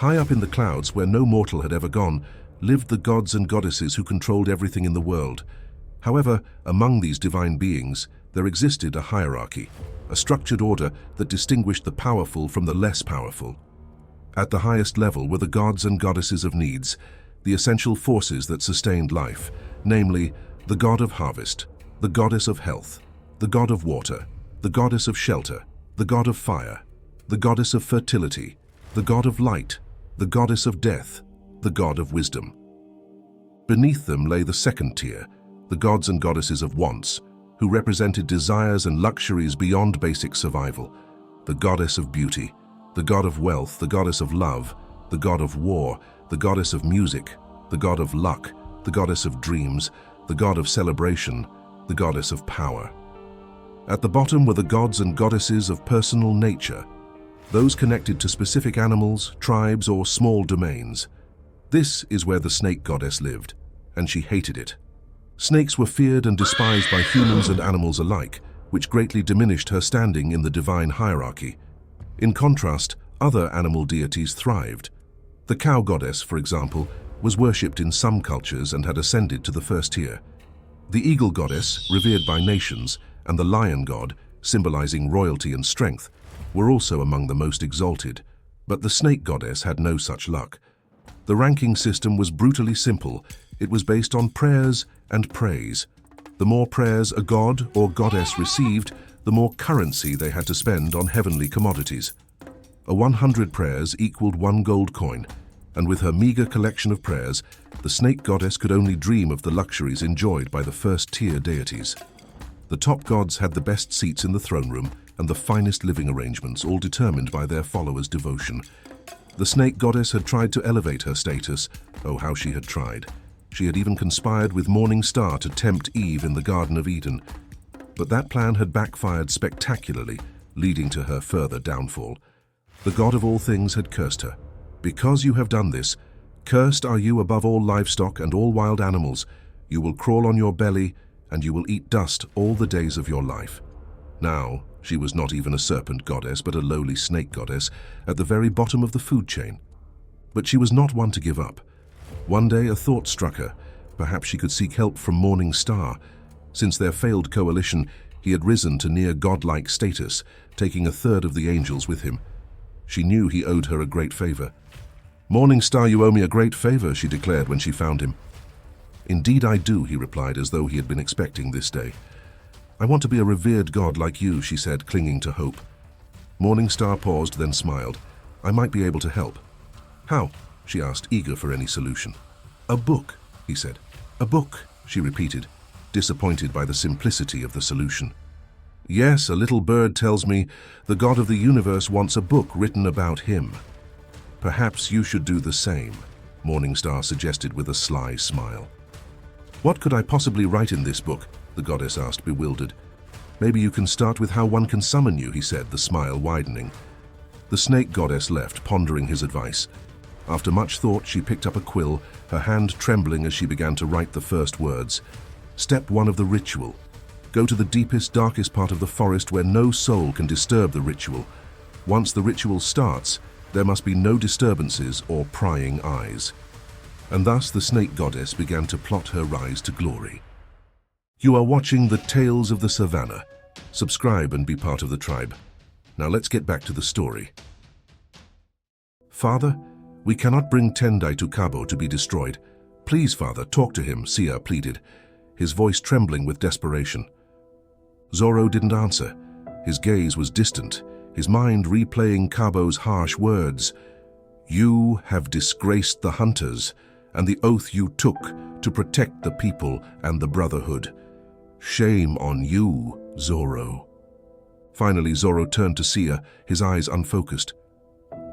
High up in the clouds, where no mortal had ever gone, lived the gods and goddesses who controlled everything in the world. However, among these divine beings, there existed a hierarchy, a structured order that distinguished the powerful from the less powerful. At the highest level were the gods and goddesses of needs, the essential forces that sustained life, namely, the god of harvest, the goddess of health, the god of water, the goddess of shelter, the god of fire, the goddess of fertility, the god of light, the goddess of death, the god of wisdom. Beneath them lay the second tier, the gods and goddesses of wants, who represented desires and luxuries beyond basic survival, the goddess of beauty, the god of wealth, the goddess of love, the god of war, the goddess of music, the god of luck, the goddess of dreams, the god of celebration, the goddess of power. At the bottom were the gods and goddesses of personal nature, those connected to specific animals, tribes, or small domains. This is where the snake goddess lived, and she hated it. Snakes were feared and despised by humans and animals alike, which greatly diminished her standing in the divine hierarchy. In contrast, other animal deities thrived. The cow goddess, for example, was worshipped in some cultures and had ascended to the first tier. The eagle goddess, revered by nations, and the lion god, symbolizing royalty and strength, were also among the most exalted, but the snake goddess had no such luck. The ranking system was brutally simple. It was based on prayers and praise. The more prayers a god or goddess received, the more currency they had to spend on heavenly commodities. 100 prayers equaled 1 gold coin, and with her meager collection of prayers, the snake goddess could only dream of the luxuries enjoyed by the first-tier deities. The top gods had the best seats in the throne room and the finest living arrangements, all determined by their followers' devotion. The snake goddess had tried to elevate her status. Oh, how she had tried. She had even conspired with Morning Star to tempt Eve in the Garden of Eden. But that plan had backfired spectacularly, leading to her further downfall. The god of all things had cursed her. Because you have done this, cursed are you above all livestock and all wild animals. You will crawl on your belly, and you will eat dust all the days of your life. Now, she was not even a serpent goddess, but a lowly snake goddess, at the very bottom of the food chain. But she was not one to give up. One day a thought struck her. Perhaps she could seek help from Morning Star. Since their failed coalition, he had risen to near godlike status, taking 1/3 of the angels with him. She knew he owed her a great favor. "Morning Star, you owe me a great favor," she declared when she found him. "Indeed I do," he replied, as though he had been expecting this day. "I want to be a revered god like you," she said, clinging to hope. Morning Star paused, then smiled. "I might be able to help." "How?" she asked, eager for any solution. "A book," he said. "A book," she repeated, disappointed by the simplicity of the solution. "Yes, a little bird tells me the God of the universe wants a book written about him. Perhaps you should do the same," Morning Star suggested with a sly smile. "What could I possibly write in this book?" the goddess asked, bewildered. "Maybe you can start with how one can summon you," he said, the smile widening. The snake goddess left, pondering his advice. After much thought, she picked up a quill, her hand trembling as she began to write the first words. Step 1 of the ritual. Go to the deepest, darkest part of the forest where no soul can disturb the ritual. Once the ritual starts, there must be no disturbances or prying eyes. And thus the snake goddess began to plot her rise to glory. You are watching the Tales of the Savannah. Subscribe and be part of the tribe. Now let's get back to the story. "Father, we cannot bring Tendai to Cabo to be destroyed. Please, Father, talk to him," Sia pleaded, his voice trembling with desperation. Zoro didn't answer. His gaze was distant, his mind replaying Cabo's harsh words. "You have disgraced the hunters and the oath you took to protect the people and the Brotherhood. Shame on you, Zoro." Finally, Zoro turned to Sia, his eyes unfocused.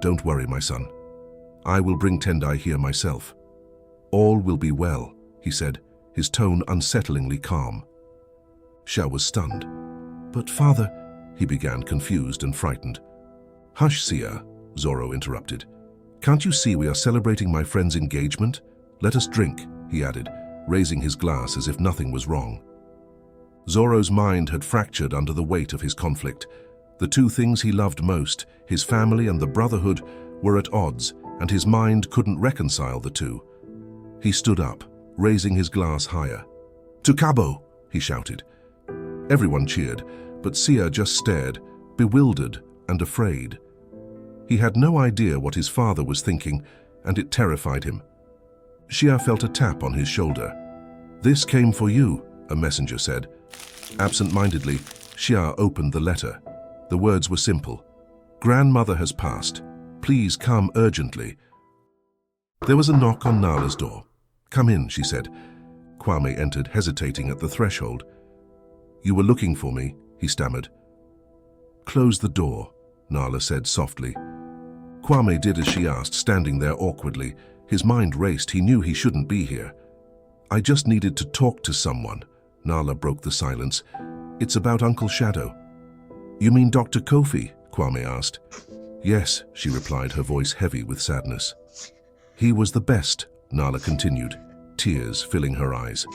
"Don't worry, my son. I will bring Tendai here myself. All will be well," he said, his tone unsettlingly calm. Xiao was stunned. "But father," he began, confused and frightened. "Hush, Sia," Zoro interrupted. "Can't you see we are celebrating my friend's engagement? Let us drink," he added, raising his glass as if nothing was wrong. Zoro's mind had fractured under the weight of his conflict. The two things he loved most, his family and the Brotherhood, were at odds, and his mind couldn't reconcile the two. He stood up, raising his glass higher. "To Cabo!" he shouted. Everyone cheered, but Sia just stared, bewildered and afraid. He had no idea what his father was thinking, and it terrified him. Shia felt a tap on his shoulder. "This came for you," a messenger said. Absent-mindedly, Shia opened the letter. The words were simple. "Grandmother has passed. Please come urgently." There was a knock on Nala's door. "Come in," she said. Kwame entered, hesitating at the threshold. "You were looking for me," he stammered. "Close the door," Nala said softly. Kwame did as she asked, standing there awkwardly. His mind raced. He knew he shouldn't be here. "I just needed to talk to someone." Nala broke the silence. "It's about Uncle Shadow." "You mean Dr. Kofi?" Kwame asked. "Yes," she replied, her voice heavy with sadness. "He was the best," Nala continued, tears filling her eyes.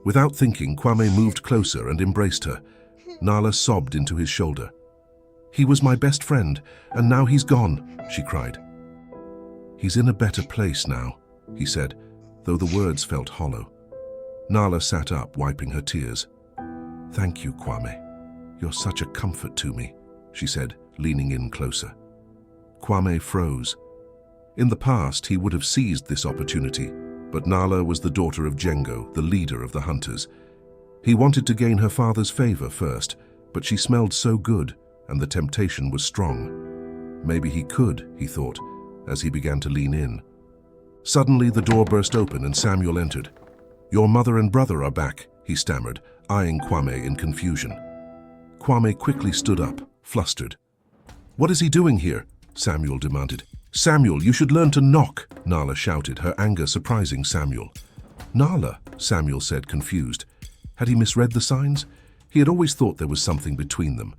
Without thinking, Kwame moved closer and embraced her. Nala sobbed into his shoulder. "He was my best friend, and now he's gone," she cried. "He's in a better place now," he said, though the words felt hollow. Nala sat up, wiping her tears. "Thank you, Kwame. You're such a comfort to me," she said, leaning in closer. Kwame froze. In the past, he would have seized this opportunity, but Nala was the daughter of Jengo, the leader of the hunters. He wanted to gain her father's favor first, but she smelled so good, and the temptation was strong. Maybe he could, he thought, as he began to lean in. Suddenly, the door burst open and Samuel entered. "Your mother and brother are back," he stammered, eyeing Kwame in confusion. Kwame quickly stood up, flustered. "What is he doing here?" Samuel demanded. "Samuel, you should learn to knock," Nala shouted, her anger surprising Samuel. "Nala," Samuel said, confused. Had he misread the signs? He had always thought there was something between them.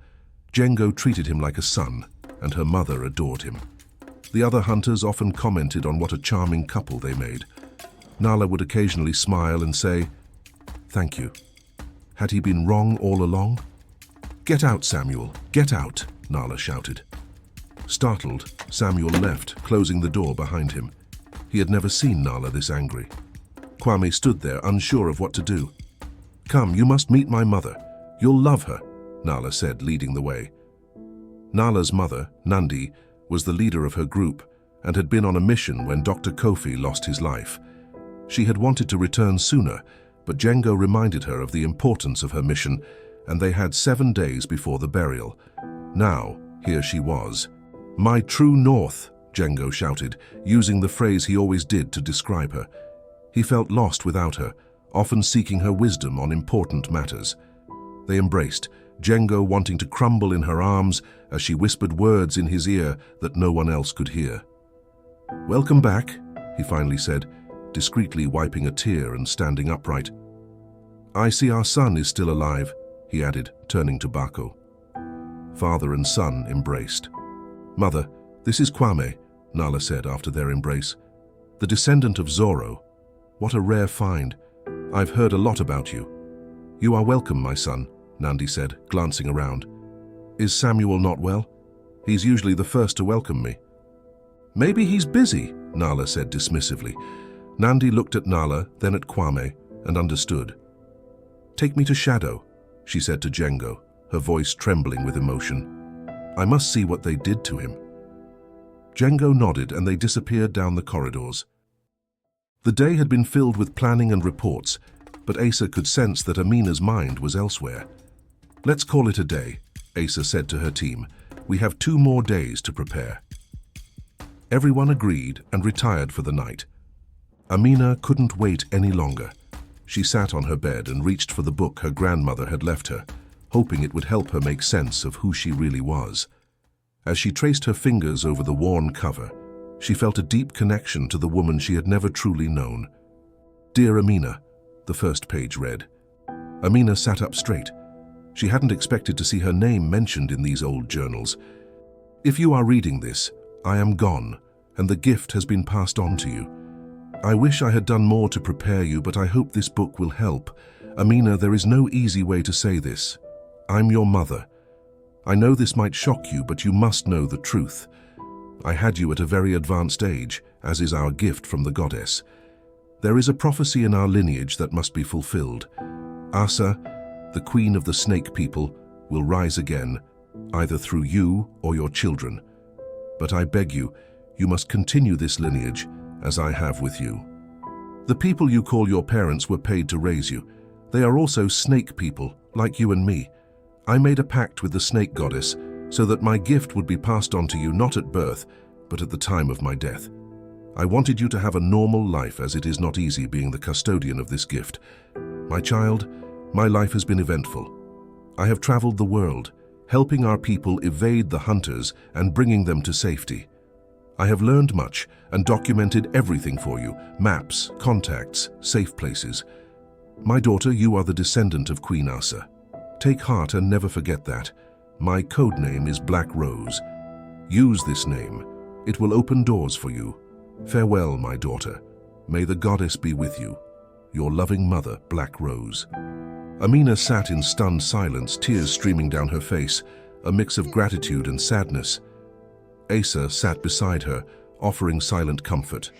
Jengo treated him like a son, and her mother adored him. The other hunters often commented on what a charming couple they made. Nala would occasionally smile and say, "Thank you." Had he been wrong all along? "Get out, Samuel, get out," Nala shouted. Startled, Samuel left, closing the door behind him. He had never seen Nala this angry. Kwame stood there, unsure of what to do. "Come, you must meet my mother. You'll love her," Nala said, leading the way. Nala's mother, Nandi, was the leader of her group and had been on a mission when Dr. Kofi lost his life. She had wanted to return sooner, but Jengo reminded her of the importance of her mission, and they had 7 days before the burial. Now, here she was. "My true north," Jengo shouted, using the phrase he always did to describe her. He felt lost without her, often seeking her wisdom on important matters. They embraced, Jengo wanting to crumble in her arms as she whispered words in his ear that no one else could hear. "Welcome back," he finally said, discreetly wiping a tear and standing upright. "I see our son is still alive," he added, turning to Bako. Father and son embraced. "Mother, this is Kwame," Nala said after their embrace. "The descendant of Zoro. What a rare find. I've heard a lot about you." "You are welcome, my son," Nandi said, glancing around. "Is Samuel not well? He's usually the first to welcome me." "Maybe he's busy," Nala said dismissively. Nandi looked at Nala, then at Kwame, and understood. "Take me to Shadow," she said to Jengo, her voice trembling with emotion. "I must see what they did to him." Jengo nodded and they disappeared down the corridors. The day had been filled with planning and reports, but Asa could sense that Amina's mind was elsewhere. "Let's call it a day," Asa said to her team. "We have 2 more days to prepare." Everyone agreed and retired for the night. Amina couldn't wait any longer. She sat on her bed and reached for the book her grandmother had left her, hoping it would help her make sense of who she really was. As she traced her fingers over the worn cover, she felt a deep connection to the woman she had never truly known. "Dear Amina," the first page read. Amina sat up straight. She hadn't expected to see her name mentioned in these old journals. "If you are reading this, I am gone, and the gift has been passed on to you. I wish I had done more to prepare you, but I hope this book will help. Amina, there is no easy way to say this. I'm your mother. I know this might shock you, but you must know the truth. I had you at a very advanced age, as is our gift from the goddess. There is a prophecy in our lineage that must be fulfilled. Asa, the queen of the snake people, will rise again, either through you or your children. But I beg you, you must continue this lineage, as I have with you. The people you call your parents were paid to raise you. They are also snake people, like you and me. I made a pact with the snake goddess so that my gift would be passed on to you not at birth, but at the time of my death. I wanted you to have a normal life, as it is not easy being the custodian of this gift. My child, my life has been eventful. I have traveled the world, helping our people evade the hunters and bringing them to safety. I have learned much and documented everything for you: maps, contacts, safe places. My daughter, you are the descendant of Queen Asa. Take heart and never forget that. My code name is Black Rose. Use this name. It will open doors for you. Farewell, my daughter. May the goddess be with you. Your loving mother, Black Rose. Amina sat in stunned silence, tears streaming down her face, a mix of gratitude and sadness. Asa sat beside her, offering silent comfort.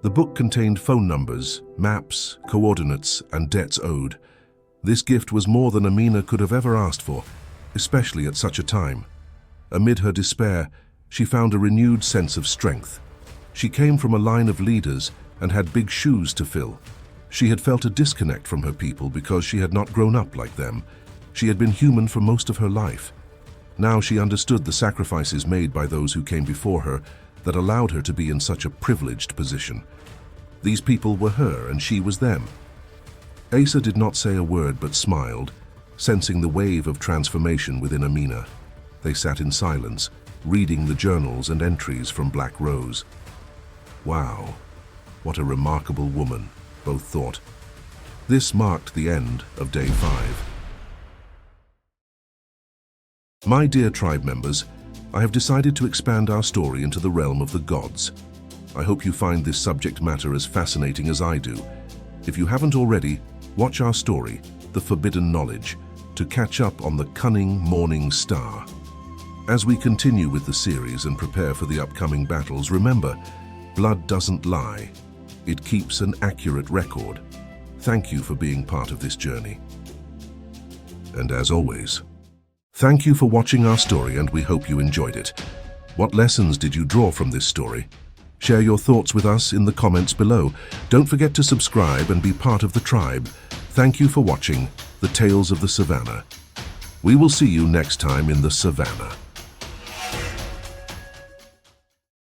The book contained phone numbers, maps, coordinates, and debts owed. This gift was more than Amina could have ever asked for, especially at such a time. Amid her despair, she found a renewed sense of strength. She came from a line of leaders and had big shoes to fill. She had felt a disconnect from her people because she had not grown up like them. She had been human for most of her life. Now she understood the sacrifices made by those who came before her that allowed her to be in such a privileged position. These people were her and she was them. Asa did not say a word but smiled, sensing the wave of transformation within Amina. They sat in silence, reading the journals and entries from Black Rose. Wow, what a remarkable woman, both thought. This marked the end of Day 5. My dear tribe members, I have decided to expand our story into the realm of the gods. I hope you find this subject matter as fascinating as I do. If you haven't already, watch our story, The Forbidden Knowledge, to catch up on the cunning morning star. As we continue with the series and prepare for the upcoming battles, remember, blood doesn't lie. It keeps an accurate record. Thank you for being part of this journey. And as always, thank you for watching our story, and we hope you enjoyed it. What lessons did you draw from this story? Share your thoughts with us in the comments below. Don't forget to subscribe and be part of the tribe. Thank you for watching The Tales of the Savannah. We will see you next time in the Savannah.